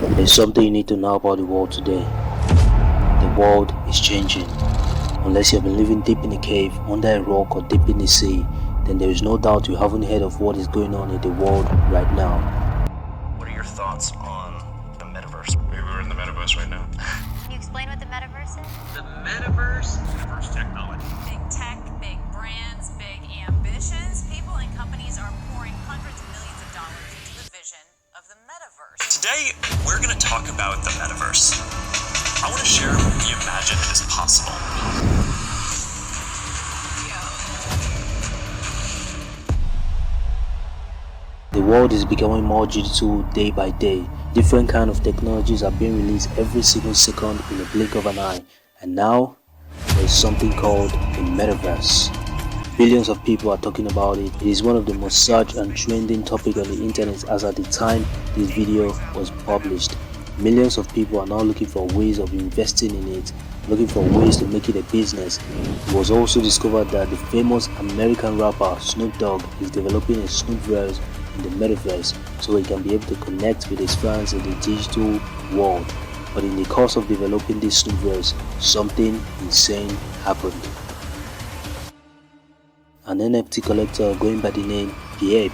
There's something you need to know about the world today. The world is changing. Unless you have been living deep in a cave, under a rock, or deep in the sea, then there is no doubt you haven't heard of what is going on in the world right now. What are your thoughts on the Metaverse? Maybe we're in the Metaverse right now. Can you explain what the Metaverse is? The Metaverse? Metaverse technology. Big tech, big brands, big ambitions. People and companies are pouring hundreds of millions of dollars into the vision of the Metaverse. Today, we're going to talk about the Metaverse. I want to share what we imagine is possible. The world is becoming more digital day by day. Different kind of technologies are being released every single second in the blink of an eye. And now, there is something called the Metaverse. Billions of people are talking about it. It is one of the most searched and trending topics on the internet as at the time this video was published. Millions of people are now looking for ways of investing in it, looking for ways to make it a business. It was also discovered that the famous American rapper Snoop Dogg is developing a Snoopverse in the Metaverse so he can be able to connect with his fans in the digital world. But in the course of developing this Snoopverse, something insane happened. An NFT collector going by the name Ape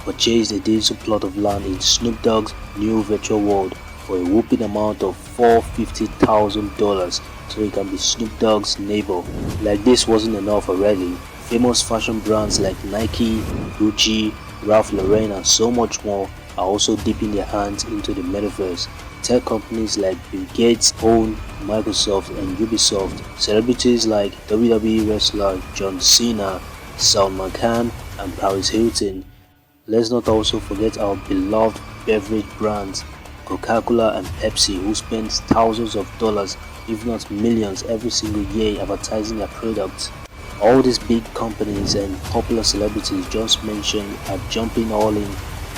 purchased a digital plot of land in Snoop Dogg's new virtual world for a whopping amount of $450,000 so he can be Snoop Dogg's neighbor. Like this wasn't enough already, famous fashion brands like Nike, Gucci, Ralph Lauren and so much more are also dipping their hands into the Metaverse. Tech companies like Bill Gates own Microsoft and Ubisoft, celebrities like WWE wrestler John Cena, Salman Khan and Paris Hilton. Let's not also forget our beloved beverage brands Coca-Cola and Pepsi, who spend thousands of dollars if not millions every single year advertising their products. All these big companies and popular celebrities just mentioned are jumping all in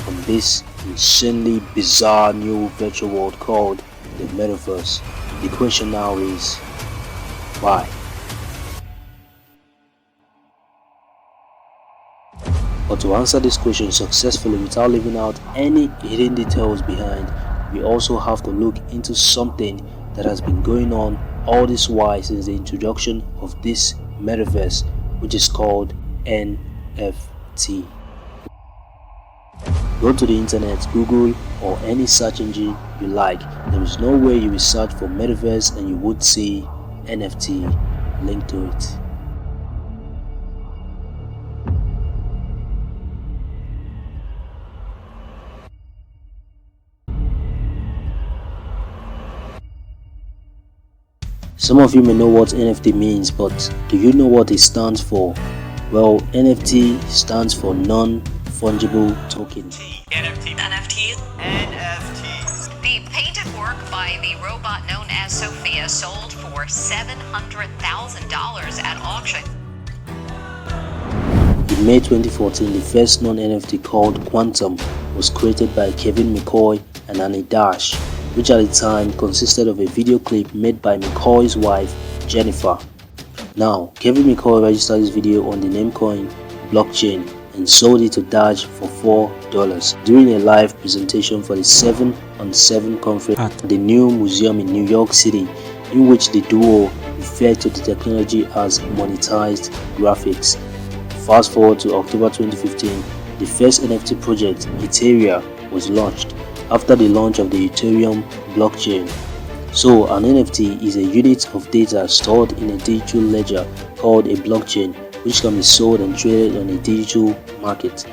on this insanely bizarre new virtual world called the Metaverse. The question now is, why? But to answer this question successfully without leaving out any hidden details behind, we also have to look into something that has been going on all this while since the introduction of this Metaverse, which is called NFT. Go to the internet, Google or any search engine you like. There is no way you will search for Metaverse and you would see NFT linked to it. Some of you may know what NFT means, but do you know what it stands for? Well, NFT stands for non-fungible token. NFTs. The painted work by the robot known as Sophia sold for $700,000 at auction. In May 2014, the first non-NFT called Quantum was created by Kevin McCoy and Annie Dash, which at the time consisted of a video clip made by McCoy's wife, Jennifer. Now, Kevin McCoy registered this video on the Namecoin blockchain and sold it to Dash for $4 during a live presentation for the 7-on-7 conference at the New Museum in New York City, in which the duo referred to the technology as monetized graphics. Fast forward to October 2015, the first NFT project, Ethereum, was launched after the launch of the Ethereum blockchain. So an NFT is a unit of data stored in a digital ledger called a blockchain, which can be sold and traded on a digital market.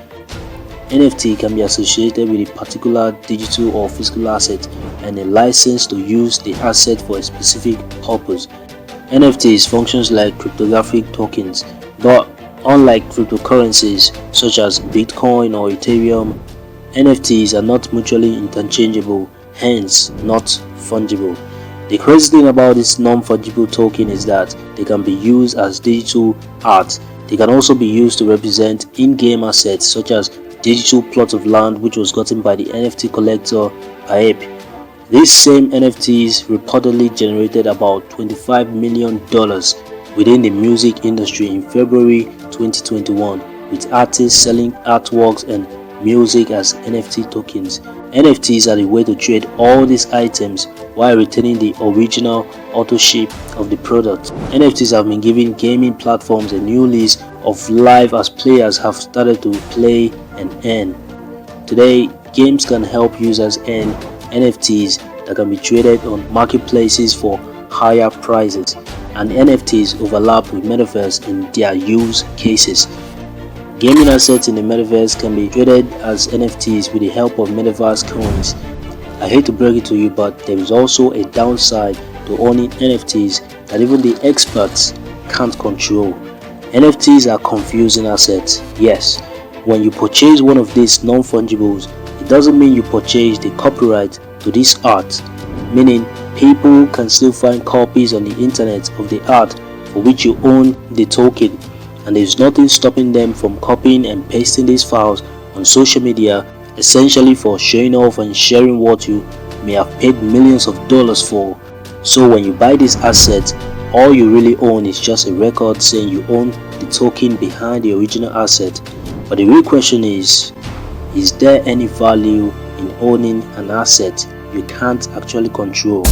NFT can be associated with a particular digital or physical asset and a license to use the asset for a specific purpose. NFTs functions like cryptographic tokens, but unlike cryptocurrencies such as Bitcoin or Ethereum, NFTs are not mutually interchangeable, hence not fungible. The crazy thing about this non-fungible token is that they can be used as digital art. They can also be used to represent in-game assets such as digital plot of land which was gotten by the NFT collector Ape. These same NFTs reportedly generated about $25 million within the music industry in February 2021, with artists selling artworks and music as NFT tokens. NFTs are the way to trade all these items while retaining the original authorship of the product. NFTs have been giving gaming platforms a new lease of life as players have started to play and earn. Today, games can help users earn NFTs that can be traded on marketplaces for higher prices, and NFTs overlap with Metaverse in their use cases. Gaming assets in the Metaverse can be traded as NFTs with the help of Metaverse coins. I hate to break it to you, but there is also a downside to owning NFTs that even the experts can't control. NFTs are confusing assets. Yes, when you purchase one of these non-fungibles, it doesn't mean you purchase the copyright to this art, meaning people can still find copies on the internet of the art for which you own the token, and there is nothing stopping them from copying and pasting these files on social media, essentially for showing off and sharing what you may have paid millions of dollars for. So when you buy this asset, all you really own is just a record saying you own the token behind the original asset. But the real question is there any value in owning an asset you can't actually control?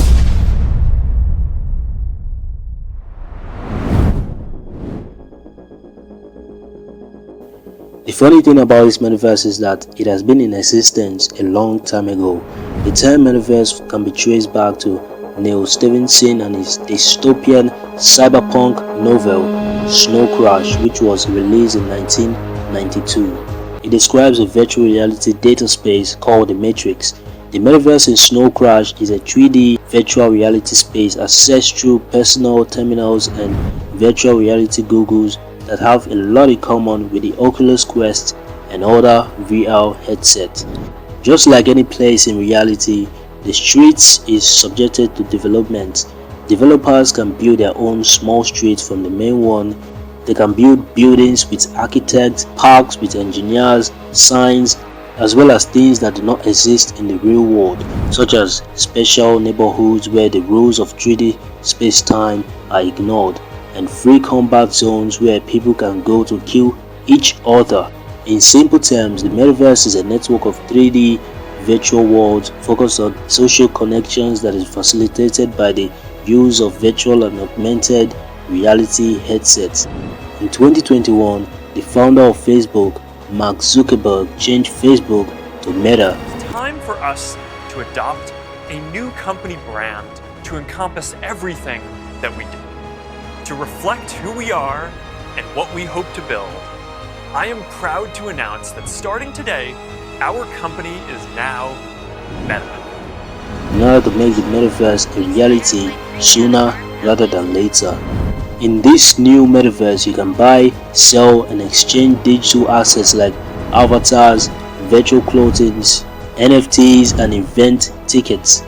The funny thing about this metaverse is that it has been in existence a long time ago. The term metaverse can be traced back to Neil Stephenson and his dystopian cyberpunk novel Snow Crash, which was released in 1992. It describes a virtual reality data space called the Matrix. The metaverse in Snow Crash is a 3D virtual reality space accessed through personal terminals and virtual reality goggles that have a lot in common with the Oculus Quest and other VR headsets. Just like any place in reality, the streets is subjected to development. Developers can build their own small streets from the main one. They can build buildings with architects, parks with engineers, signs, as well as things that do not exist in the real world, such as special neighborhoods where the rules of 3D space-time are ignored, and free combat zones where people can go to kill each other. In simple terms, the metaverse is a network of 3D virtual worlds focused on social connections that is facilitated by the use of virtual and augmented reality headsets. In 2021, the founder of Facebook, Mark Zuckerberg, changed Facebook to Meta. It's time for us to adopt a new company brand to encompass everything that we do, to reflect who we are and what we hope to build. I am proud to announce that starting today, our company is now Meta. In order to make the metaverse a reality sooner rather than later. In this new metaverse, you can buy, sell, and exchange digital assets like avatars, virtual clothing, NFTs, and event tickets.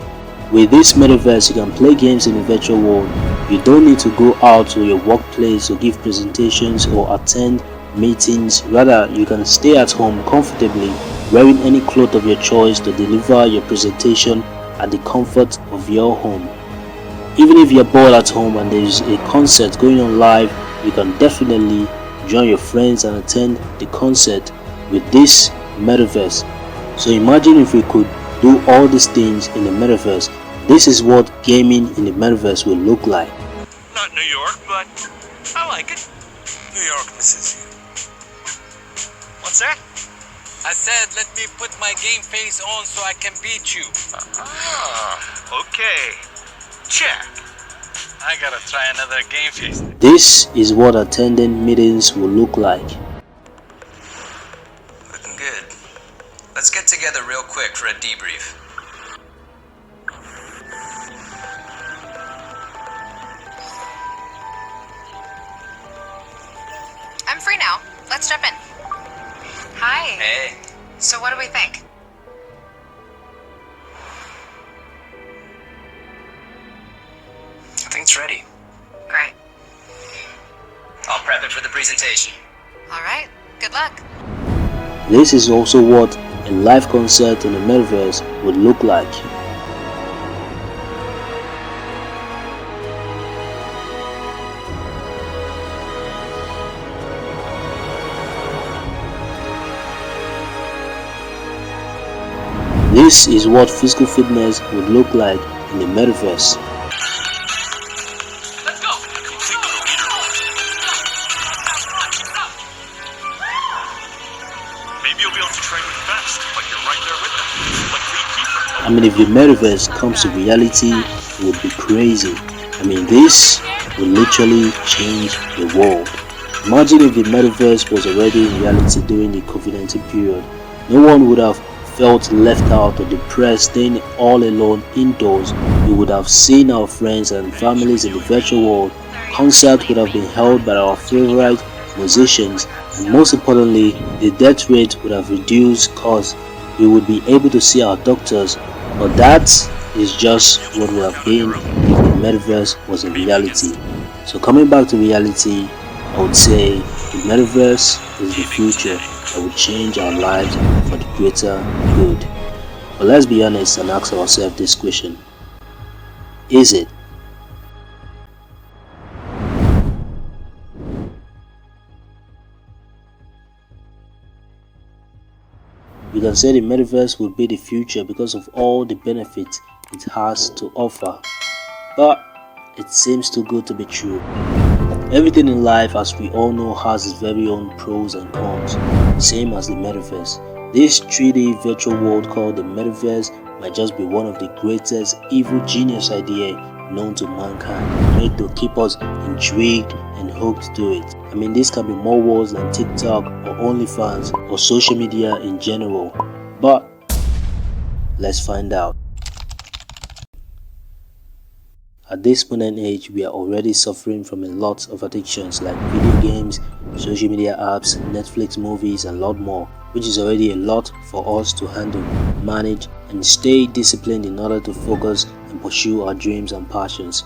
With this metaverse, you can play games in the virtual world. You don't need to go out to your workplace to give presentations or attend meetings. Rather, you can stay at home comfortably, wearing any cloth of your choice to deliver your presentation at the comfort of your home. Even if you're bored at home and there is a concert going on live, you can definitely join your friends and attend the concert with this metaverse. So imagine if we could do all these things in the metaverse. This is what gaming in the metaverse will look like. Not New York, but I like it. New York misses you. What's that? I said, let me put my game face on so I can beat you. Ah, okay. Check. I gotta try another game face. This is what attending meetings will look like. Looking good. Let's get together real quick for a debrief. I'm free now. Let's jump in. Hi. Hey. So what do we think? I think it's ready. Great. I'll prep it for the presentation. All right. Good luck. This is also what a live concert in the metaverse would look like. This is what physical fitness would look like in the metaverse. Let's go! Think of the leaderboard. Maybe you'll be able to train with the best, but you're right there with them. Like lead keeper. I mean, if the metaverse comes to reality, it would be crazy. I mean, this will literally change the world. Imagine if the metaverse was already in reality during the COVID-19 period. No one would have felt left out or depressed staying all alone indoors. We would have seen our friends and families in the virtual world. Concerts would have been held by our favorite musicians, and most importantly, the death rate would have reduced because we would be able to see our doctors. But that is just what would have been if the metaverse was a reality. So coming back to reality, I would say the metaverse is the future that will change our lives for the greater good. But let's be honest and ask ourselves this question. Is it? We can say the metaverse will be the future because of all the benefits it has to offer. But it seems too good to be true. Everything in life, as we all know, has its very own pros and cons, same as the metaverse. This 3D virtual world called the metaverse might just be one of the greatest evil genius idea known to mankind, made to keep us intrigued and hooked to it. I mean, this can be more words than TikTok or OnlyFans or social media in general. But let's find out. At this modern age, we are already suffering from a lot of addictions like video games, social media apps, Netflix movies, and a lot more, which is already a lot for us to handle, manage, and stay disciplined in order to focus and pursue our dreams and passions.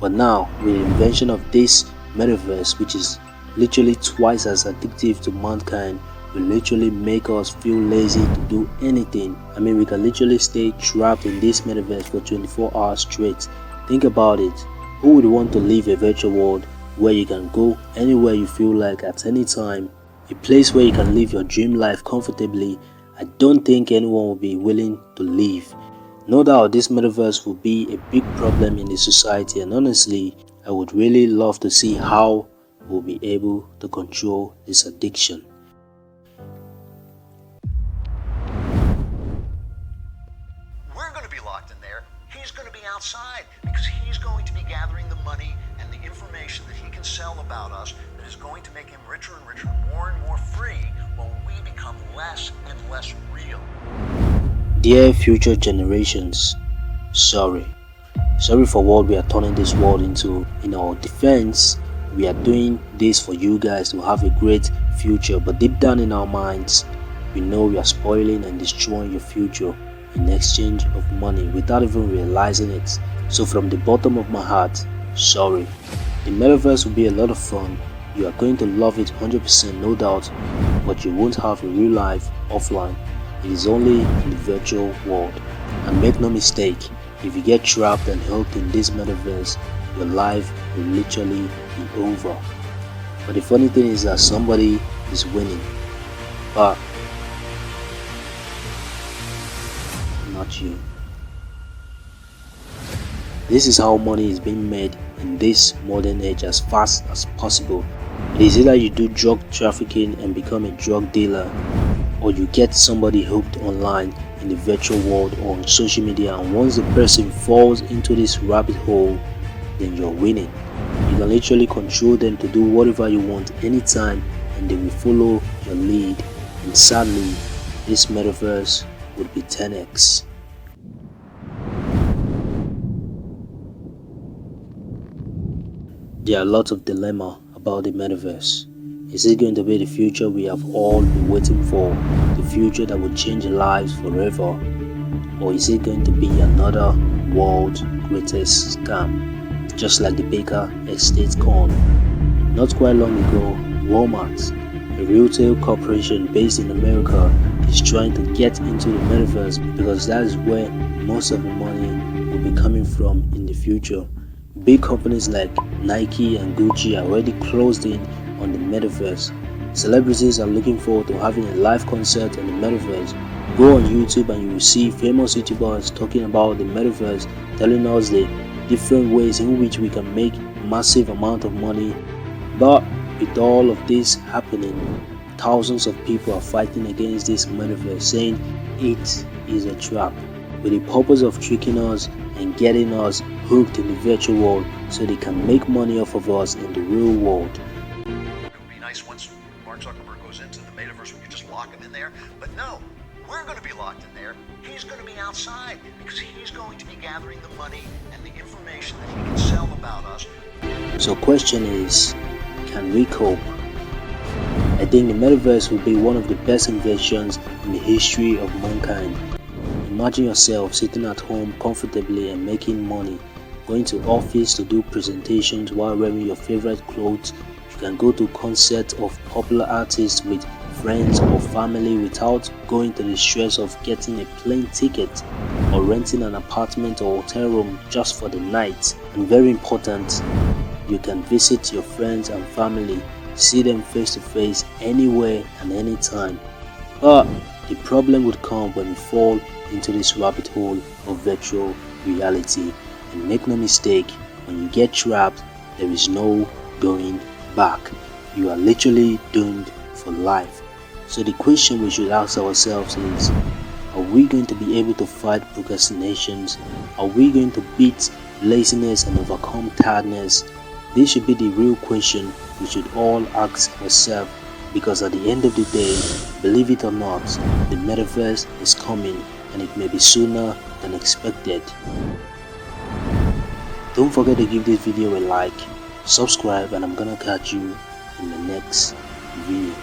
But now, with the invention of this metaverse, which is literally twice as addictive to mankind, will literally make us feel lazy to do anything. I mean, we can literally stay trapped in this metaverse for 24 hours straight. Think about it. Who would want to live a virtual world where you can go anywhere you feel like at any time? A place where you can live your dream life comfortably. I don't think anyone will be willing to leave. No doubt this metaverse will be a big problem in the society, and honestly, I would really love to see how we'll be able to control this addiction. We're going to be locked in there. He's going to be outside because he's going to be gathering the money and the information that he can sell about us that is going to make him richer and richer, more and more free, while we become less and less real. Dear future generations, sorry for what we are turning this world into. In our defense, we are doing this for you guys to have a great future, but deep down in our minds, we know we are spoiling and destroying your future in exchange of money without even realizing it. So from the bottom of my heart, sorry. The metaverse will be a lot of fun. You are going to love it 100%, no doubt, but you won't have a real life offline. It is only in the virtual world. And make no mistake, if you get trapped and hooked in this metaverse, your life will literally be over. But the funny thing is that somebody is winning, but not you. This is how money is being made in this modern age as fast as possible. It is either you do drug trafficking and become a drug dealer, or you get somebody hooked online in the virtual world or on social media, and once the person falls into this rabbit hole, then you're winning. You can literally control them to do whatever you want anytime, and they will follow your lead. And sadly, this metaverse would be 10x. There are lots of dilemma about the metaverse. Is it going to be the future we have all been waiting for? The future that will change lives forever? Or is it going to be another world's greatest scam? Just like the Baker Estate con. Not quite long ago, Walmart, a retail corporation based in America, is trying to get into the metaverse because that is where most of the money will be coming from in the future. Big companies like Nike and Gucci are already closed in on the metaverse. Celebrities are looking forward to having a live concert in the metaverse. Go on YouTube and you will see famous YouTubers talking about the metaverse, telling us the different ways in which we can make massive amount of money. But with all of this happening, thousands of people are fighting against this metaverse, saying it is a trap, with the purpose of tricking us and getting us hooked in the virtual world so they can make money off of us in the real world. It would be nice once Mark Zuckerberg goes into the metaverse, we could just lock him in there. But no, we're going to be locked in there. He's going to be outside because he's going to be gathering the money and the information that he can sell about us. So question is, can we cope? I think the metaverse will be one of the best inventions in the history of mankind. Imagine yourself sitting at home comfortably and making money, going to office to do presentations while wearing your favorite clothes. You can go to concerts of popular artists with friends or family without going to the stress of getting a plane ticket or renting an apartment or hotel room just for the night. And very important, you can visit your friends and family, see them face to face anywhere and anytime. But the problem would come when we fall into this rabbit hole of virtual reality. And make no mistake, when you get trapped, there is no going back. You are literally doomed for life. So the question we should ask ourselves is, are we going to be able to fight procrastinations? Are we going to beat laziness and overcome tiredness? This should be the real question we should all ask ourselves, because at the end of the day, believe it or not, the metaverse is coming, and it may be sooner than expected. Don't forget to give this video a like, subscribe, and I'm gonna catch you in the next video.